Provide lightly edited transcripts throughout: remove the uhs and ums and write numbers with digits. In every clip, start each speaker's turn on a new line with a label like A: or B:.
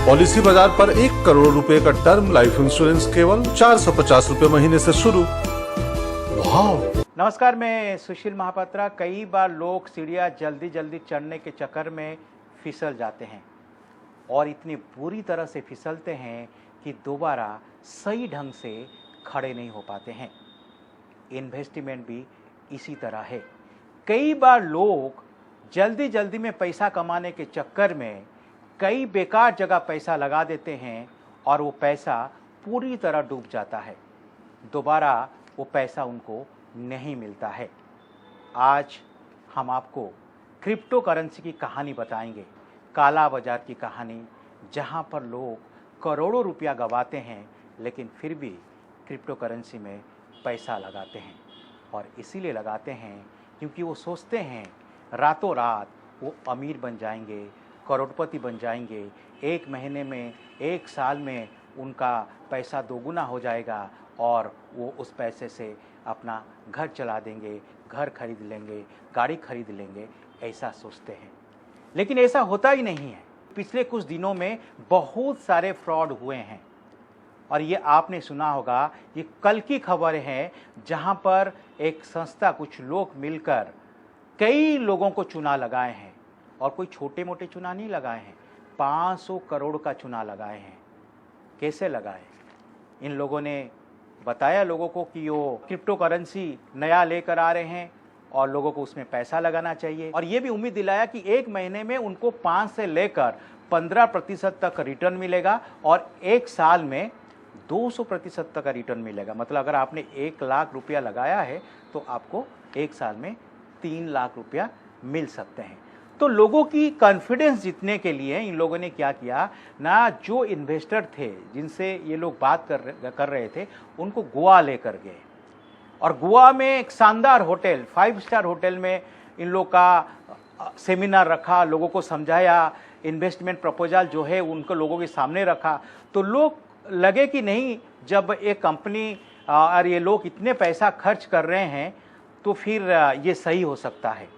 A: Policy बाजार पर 1 करोड़ रुपए का टर्म लाइफ इंश्योरेंस केवल 450 रुपए महीने से शुरू। वाव!
B: नमस्कार, मैं सुशील महापात्रा। कई बार लोग सीढ़ियाँ जल्दी जल्दी चढ़ने के चक्कर में फिसल जाते हैं और इतनी बुरी तरह से फिसलते हैं कि दोबारा सही ढंग से खड़े नहीं हो पाते हैं। इन्वेस्टमेंट भी इसी तरह है। कई बार लोग जल्दी जल्दी में पैसा कमाने के चक्कर में कई बेकार जगह पैसा लगा देते हैं और वो पैसा पूरी तरह डूब जाता है। दोबारा वो पैसा उनको नहीं मिलता है। आज हम आपको क्रिप्टो करेंसी की कहानी बताएंगे, काला बाजार की कहानी, जहां पर लोग करोड़ों रुपया गंवाते हैं लेकिन फिर भी क्रिप्टो करेंसी में पैसा लगाते हैं। और इसीलिए लगाते हैं क्योंकि वो सोचते हैं रातों रात वो अमीर बन जाएंगे, करोड़पति बन जाएंगे, 1 महीने में, 1 साल में उनका पैसा दोगुना हो जाएगा और वो उस पैसे से अपना घर चला देंगे, घर खरीद लेंगे, गाड़ी खरीद लेंगे, ऐसा सोचते हैं। लेकिन ऐसा होता ही नहीं है। पिछले कुछ दिनों में बहुत सारे फ्रॉड हुए हैं और ये आपने सुना होगा। ये कल की खबर है, जहां पर एक संस्था, कुछ लोग मिलकर कई लोगों को चुना लगाए हैं और कोई छोटे मोटे चुना नहीं लगाए हैं, 500 करोड़ का चुना लगाए हैं। कैसे लगाए? इन लोगों ने बताया लोगों को कि वो क्रिप्टो करेंसी नया लेकर आ रहे हैं और लोगों को उसमें पैसा लगाना चाहिए, और ये भी उम्मीद दिलाया कि 1 महीने में उनको 5 से लेकर 15% तक रिटर्न मिलेगा और 1 साल में 200% तक का रिटर्न मिलेगा। मतलब अगर आपने 1 लाख रुपया लगाया है तो आपको 1 साल में 3 लाख रुपया मिल सकते हैं। तो लोगों की कॉन्फिडेंस जीतने के लिए इन लोगों ने क्या किया ना, जो इन्वेस्टर थे जिनसे ये लोग बात कर रहे थे, उनको गोवा लेकर गए और गोवा में एक शानदार होटल, 5 स्टार होटल में इन लोग का सेमिनार रखा, लोगों को समझाया, इन्वेस्टमेंट प्रपोजल जो है उनको लोगों के सामने रखा। तो लोग लगे कि नहीं, जब एक कंपनी और ये लोग इतने पैसा खर्च कर रहे हैं तो फिर ये सही हो सकता है।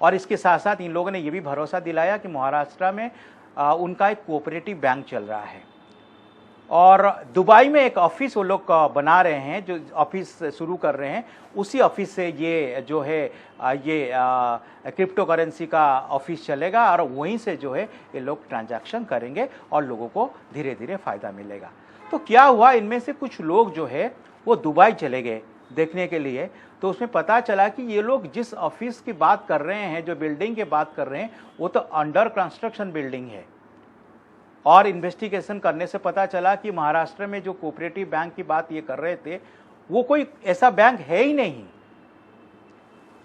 B: और इसके साथ साथ इन लोगों ने ये भी भरोसा दिलाया कि महाराष्ट्र में उनका एक कोऑपरेटिव बैंक चल रहा है और दुबई में एक ऑफिस वो लोग बना रहे हैं, जो ऑफिस शुरू कर रहे हैं। उसी ऑफिस से ये जो है ये क्रिप्टो करेंसी का ऑफिस चलेगा और वहीं से जो है ये लोग ट्रांजैक्शन करेंगे और लोगों को धीरे धीरे फ़ायदा मिलेगा। तो क्या हुआ, इनमें से कुछ लोग जो है वो दुबई चले गए देखने के लिए। तो उसमें पता चला कि ये लोग जिस ऑफिस की बात कर रहे हैं, जो बिल्डिंग की बात कर रहे हैं, वो तो अंडर कंस्ट्रक्शन बिल्डिंग है। और इन्वेस्टिगेशन करने से पता चला कि महाराष्ट्र में जो कोऑपरेटिव बैंक की बात ये कर रहे थे, वो कोई ऐसा बैंक है ही नहीं।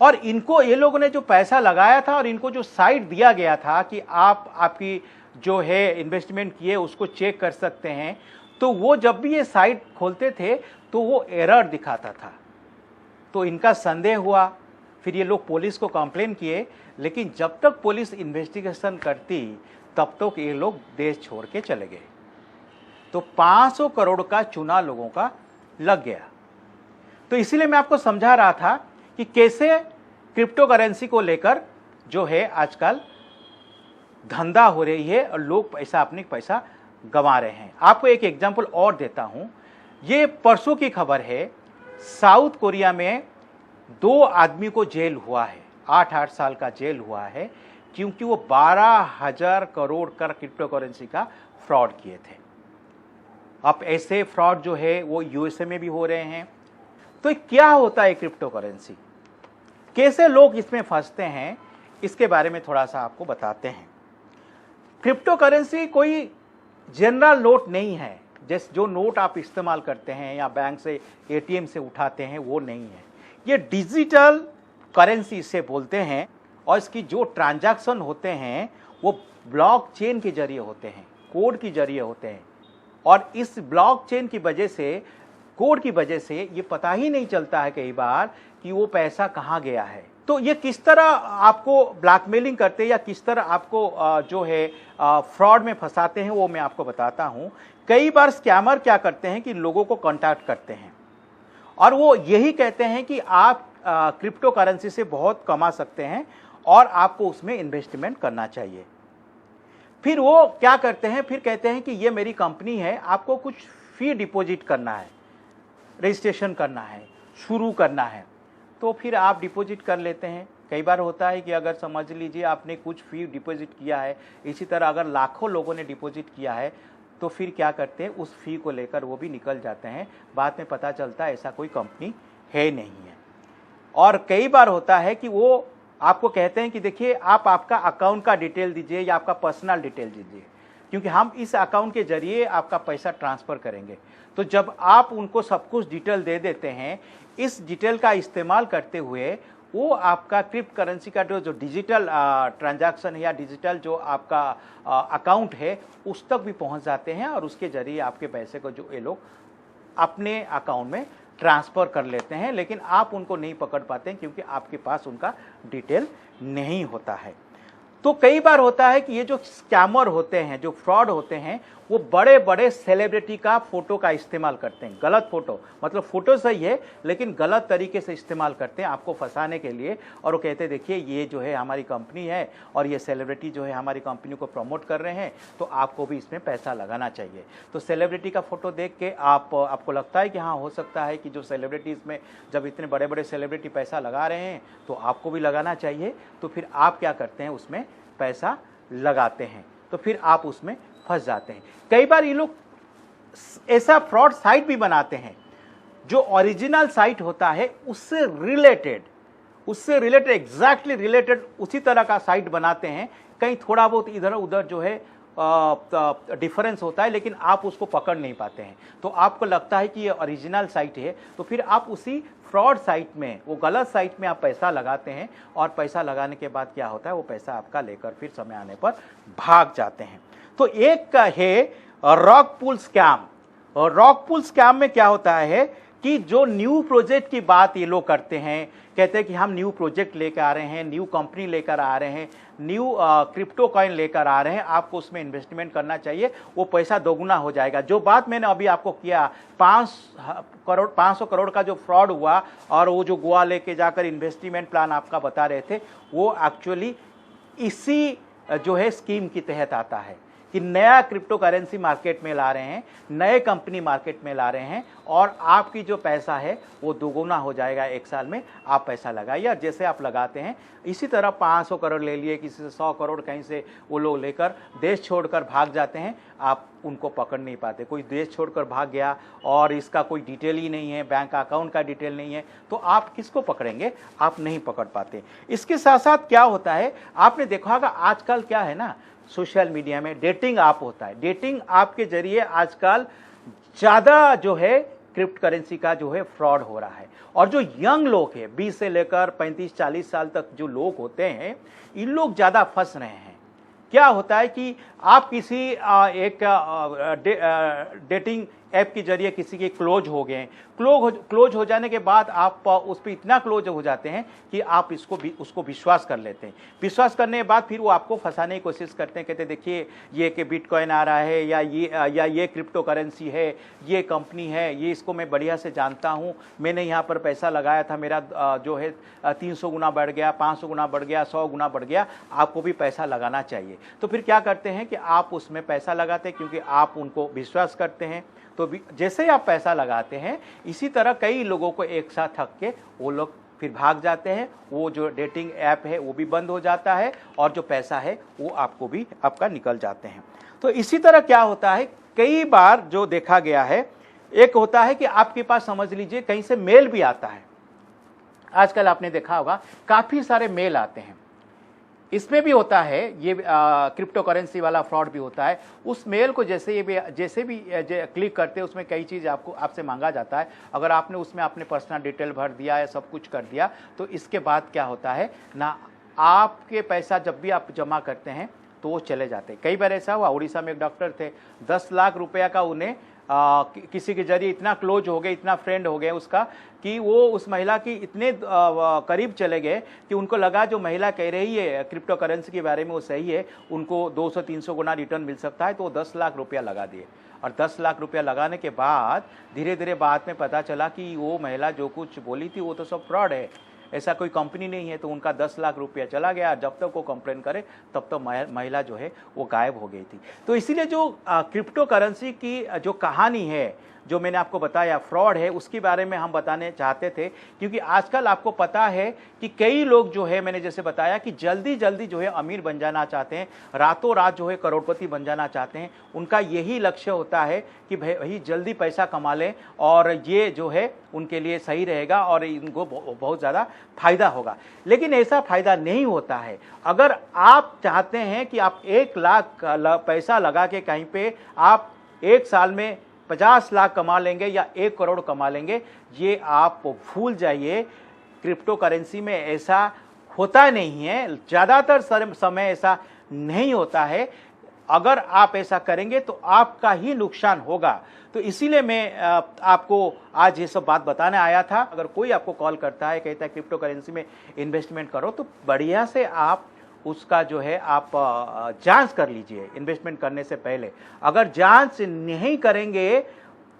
B: और इनको, ये लोगों ने जो पैसा लगाया था और इनको जो साइट दिया गया था कि आप आपकी जो है इन्वेस्टमेंट किए उसको चेक कर सकते हैं, तो वो जब भी ये साइट खोलते थे तो वो एरर दिखाता था। तो इनका संदेह हुआ, फिर ये लोग पुलिस को कंप्लेन किए, लेकिन जब तक पुलिस इन्वेस्टिगेशन करती तब तक ये लोग देश छोड़ के चले गए। तो 500 करोड़ का चुना लोगों का लग गया। तो इसीलिए मैं आपको समझा रहा था कि कैसे क्रिप्टो करेंसी को लेकर जो है आजकल धंधा हो रही है और लोग अपने पैसा गंवा रहे हैं। आपको एक एग्जांपल और देता हूं। ये परसों की खबर है, साउथ कोरिया में 2 आदमी को जेल हुआ है, 8 साल का जेल हुआ है, क्योंकि वो 12,000 करोड़ का क्रिप्टो करेंसी का फ्रॉड किए थे। अब ऐसे फ्रॉड जो है वो यूएसए में भी हो रहे हैं। तो क्या होता है क्रिप्टो करेंसी, कैसे लोग इसमें फंसते हैं, इसके बारे में थोड़ा सा आपको बताते हैं। क्रिप्टो करेंसी कोई जनरल नोट नहीं है, जैसे जो नोट आप इस्तेमाल करते हैं या बैंक से, एटीएम से उठाते हैं, वो नहीं है। ये डिजिटल करेंसी इसे बोलते हैं और इसकी जो ट्रांजैक्शन होते हैं वो ब्लॉकचेन के जरिए होते हैं, कोड के जरिए होते हैं। और इस ब्लॉकचेन की वजह से, कोड की वजह से ये पता ही नहीं चलता है कई बार कि वो पैसा कहाँ गया है। तो ये किस तरह आपको ब्लैकमेलिंग करते हैं या किस तरह आपको जो है फ्रॉड में फंसाते हैं, वो मैं आपको बताता हूं। कई बार स्कैमर क्या करते हैं कि लोगों को कांटेक्ट करते हैं और वो यही कहते हैं कि आप क्रिप्टो करेंसी से बहुत कमा सकते हैं और आपको उसमें इन्वेस्टमेंट करना चाहिए। फिर वो क्या करते हैं, फिर कहते हैं कि ये मेरी कंपनी है, आपको कुछ फी डिपॉजिट करना है, रजिस्ट्रेशन करना है, शुरू करना है। तो फिर आप डिपॉजिट कर लेते हैं। कई बार होता है कि अगर समझ लीजिए आपने कुछ फी डिपॉजिट किया है, इसी तरह अगर लाखों लोगों ने डिपॉजिट किया है, तो फिर क्या करते हैं, उस फी को लेकर वो भी निकल जाते हैं। बाद में पता चलता है ऐसा कोई कंपनी है नहीं है। और कई बार होता है कि वो आपको कहते हैं कि देखिए आप आपका अकाउंट का डिटेल दीजिए या आपका पर्सनल डिटेल दीजिए, क्योंकि हम इस अकाउंट के जरिए आपका पैसा ट्रांसफ़र करेंगे। तो जब आप उनको सब कुछ डिटेल दे देते हैं, इस डिटेल का इस्तेमाल करते हुए वो आपका क्रिप्टो करेंसी का जो डिजिटल ट्रांजैक्शन है या डिजिटल जो आपका अकाउंट है उस तक भी पहुंच जाते हैं, और उसके जरिए आपके पैसे को जो ये लोग अपने अकाउंट में ट्रांसफ़र कर लेते हैं। लेकिन आप उनको नहीं पकड़ पाते हैं क्योंकि आपके पास उनका डिटेल नहीं होता है। तो कई बार होता है कि ये जो स्कैमर होते हैं, जो फ्रॉड होते हैं, वो बड़े बड़े सेलिब्रिटी का फोटो का इस्तेमाल करते हैं। गलत फोटो, मतलब फोटो सही है लेकिन गलत तरीके से इस्तेमाल करते हैं आपको फंसाने के लिए। और वो कहते हैं देखिए ये जो है हमारी कंपनी है और ये सेलिब्रिटी जो है हमारी कंपनी को प्रमोट कर रहे हैं, तो आपको भी इसमें पैसा लगाना चाहिए। तो सेलिब्रिटी का फोटो देख के आपको लगता है कि हाँ, हो सकता है कि जो सेलिब्रिटी इसमें, जब इतने बड़े बड़े सेलिब्रिटी पैसा लगा रहे हैं तो आपको भी लगाना चाहिए। तो फिर आप क्या करते हैं, उसमें पैसा लगाते हैं, तो फिर आप उसमें फंस जाते हैं। कई बार ये लोग ऐसा फ्रॉड साइट भी बनाते हैं जो ओरिजिनल साइट होता है उससे रिलेटेड एग्जैक्टली रिलेटेड उसी तरह का साइट बनाते हैं। कहीं थोड़ा बहुत इधर उधर जो है डिफरेंस होता है, लेकिन आप उसको पकड़ नहीं पाते हैं। तो आपको लगता है कि ये ओरिजिनल साइट है, तो फिर आप उसी फ्रॉड साइट में, वो गलत साइट में आप पैसा लगाते हैं, और पैसा लगाने के बाद क्या होता है, वो पैसा आपका लेकर फिर समय आने पर भाग जाते हैं। तो एक है रॉक पूल स्कैम। और रॉक पूल स्कैम में क्या होता है कि जो न्यू प्रोजेक्ट की बात ये लोग करते हैं, कहते हैं कि हम न्यू प्रोजेक्ट लेकर आ रहे हैं, न्यू कंपनी लेकर आ रहे हैं, न्यू क्रिप्टो कॉइन लेकर आ रहे हैं, आपको उसमें इन्वेस्टमेंट करना चाहिए, वो पैसा दोगुना हो जाएगा। जो बात मैंने अभी आपको किया, 500 करोड़ का जो फ्रॉड हुआ और वो जो गोवा लेके जाकर इन्वेस्टमेंट प्लान आपका बता रहे थे, वो एक्चुअली इसी जो है स्कीम के तहत आता है कि नया क्रिप्टो करेंसी मार्केट में ला रहे हैं, नए कंपनी मार्केट में ला रहे हैं, और आपकी जो पैसा है वो दोगुना हो जाएगा। एक साल में आप पैसा लगाइए, और जैसे आप लगाते हैं इसी तरह 500 करोड़ ले लिए, किसी से 100 करोड़ कहीं से वो लोग लेकर देश छोड़कर भाग जाते हैं, आप उनको पकड़ नहीं पाते। कोई देश छोड़कर भाग गया और इसका कोई डिटेल ही नहीं है, बैंक अकाउंट का डिटेल नहीं है, तो आप किसको पकड़ेंगे, आप नहीं पकड़ पाते। इसके साथ साथ क्या होता है, आपने देखा होगा आजकल क्या है ना, सोशल मीडिया में डेटिंग ऐप होता है। डेटिंग ऐप के जरिए आजकल ज़्यादा जो है क्रिप्टो करेंसी का जो है फ्रॉड हो रहा है। और जो यंग लोग हैं, 20 से लेकर 35-40 साल तक जो लोग होते हैं, इन लोग ज़्यादा फंस रहे हैं। क्या होता है कि आप किसी डेटिंग ऐप के जरिए किसी के क्लोज हो गए, क्लोज हो जाने के बाद आप उस पर इतना क्लोज हो जाते हैं कि आप उसको विश्वास कर लेते हैं। विश्वास करने के बाद फिर वो आपको फंसाने की कोशिश करते हैं, कहते हैं देखिए ये कि बिटकॉइन आ रहा है, या ये क्रिप्टो करेंसी है, ये कंपनी है, ये इसको मैं बढ़िया से जानता हूँ, मैंने यहाँ पर पैसा लगाया था, मेरा जो है 300 गुना बढ़ गया, 500 गुना बढ़ गया, 100 गुना बढ़ गया, आपको भी पैसा लगाना चाहिए। तो फिर क्या करते हैं कि आप उसमें पैसा लगाते हैं क्योंकि आप उनको विश्वास करते हैं। तो जैसे ही आप पैसा लगाते हैं, इसी तरह कई लोगों को एक साथ ठग के वो लोग फिर भाग जाते हैं। वो जो डेटिंग ऐप है वो भी बंद हो जाता है, और जो पैसा है वो आपका निकल जाते हैं। तो इसी तरह क्या होता है, कई बार जो देखा गया है, एक होता है कि आपके पास समझ लीजिए कहीं से मेल भी आता है। आजकल आपने देखा होगा काफ़ी सारे मेल आते हैं, इसमें भी होता है ये क्रिप्टो करेंसी वाला फ्रॉड भी होता है। उस मेल को जैसे भी क्लिक करते हैं, उसमें कई चीज़ आपसे मांगा जाता है। अगर आपने उसमें अपने पर्सनल डिटेल भर दिया है, सब कुछ कर दिया, तो इसके बाद क्या होता है ना, आपके पैसा जब भी आप जमा करते हैं तो वो चले जाते हैं। कई बार ऐसा हुआ, उड़ीसा में एक डॉक्टर थे, 10 लाख रुपया का उन्हें किसी के जरिए इतना क्लोज हो गए, इतना फ्रेंड हो गए उसका, कि वो उस महिला की इतने करीब चले गए कि उनको लगा जो महिला कह रही है क्रिप्टो करेंसी के बारे में वो सही है, उनको 200-300 गुना रिटर्न मिल सकता है, तो वो 10 लाख रुपया लगा दिए। और 10 लाख रुपया लगाने के बाद धीरे धीरे बाद में पता चला कि वो महिला जो कुछ बोली थी वो तो सब फ्रॉड है। ऐसा कोई कंपनी नहीं है, तो उनका 10 लाख रुपया चला गया, जब तक वो कंप्लेन करे तब तक महिला जो है वो गायब हो गई थी। तो इसीलिए जो क्रिप्टो करेंसी की जो कहानी है, जो मैंने आपको बताया फ्रॉड है, उसके बारे में हम बताने चाहते थे, क्योंकि आजकल आपको पता है कि कई लोग जो है, मैंने जैसे बताया कि जल्दी जल्दी जो है अमीर बन जाना चाहते हैं, रातों रात जो है करोड़पति बन जाना चाहते हैं। उनका यही लक्ष्य होता है कि भाई जल्दी पैसा कमा लें और ये जो है उनके लिए सही रहेगा और इनको बहुत ज़्यादा फायदा होगा। लेकिन ऐसा फायदा नहीं होता है। अगर आप चाहते हैं कि आप 1 लाख पैसा लगा के कहीं पे आप 1 साल में 50 लाख कमा लेंगे या 1 करोड़ कमा लेंगे, ये आप भूल जाइए। क्रिप्टो करेंसी में ऐसा होता नहीं है, ज़्यादातर समय ऐसा नहीं होता है। अगर आप ऐसा करेंगे तो आपका ही नुकसान होगा। तो इसीलिए मैं आपको आज ये सब बात बताने आया था। अगर कोई आपको कॉल करता है, कहता है क्रिप्टो करेंसी में इन्वेस्टमेंट करो, तो बढ़िया से आप उसका जो है आप जांच कर लीजिए इन्वेस्टमेंट करने से पहले। अगर जांच नहीं करेंगे,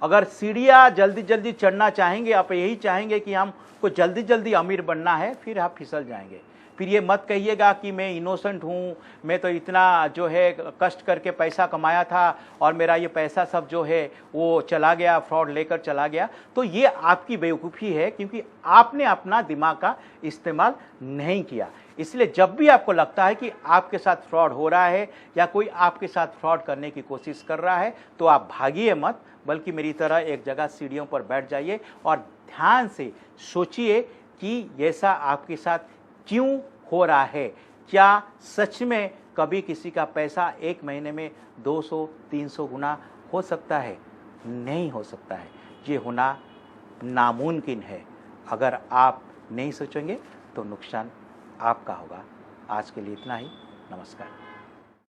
B: अगर सीढ़ियाँ जल्दी जल्दी चढ़ना चाहेंगे, आप यही चाहेंगे कि हमको जल्दी जल्दी अमीर बनना है, फिर आप फिसल जाएंगे। फिर ये मत कहिएगा कि मैं इनोसेंट हूँ, मैं तो इतना जो है कष्ट करके पैसा कमाया था और मेरा ये पैसा सब जो है वो चला गया, फ्रॉड लेकर चला गया। तो ये आपकी बेवकूफ़ी है, क्योंकि आपने अपना दिमाग का इस्तेमाल नहीं किया। इसलिए जब भी आपको लगता है कि आपके साथ फ्रॉड हो रहा है या कोई आपके साथ फ्रॉड करने की कोशिश कर रहा है, तो आप भागिए मत, बल्कि मेरी तरह एक जगह सीढ़ियों पर बैठ जाइए और ध्यान से सोचिए कि ऐसा आपके साथ क्यों हो रहा है। क्या सच में कभी किसी का पैसा 1 महीने में 200-300 गुना हो सकता है? नहीं हो सकता है। ये होना नामुमकिन है। अगर आप नहीं सोचेंगे तो नुकसान आपका होगा। आज के लिए इतना ही। नमस्कार।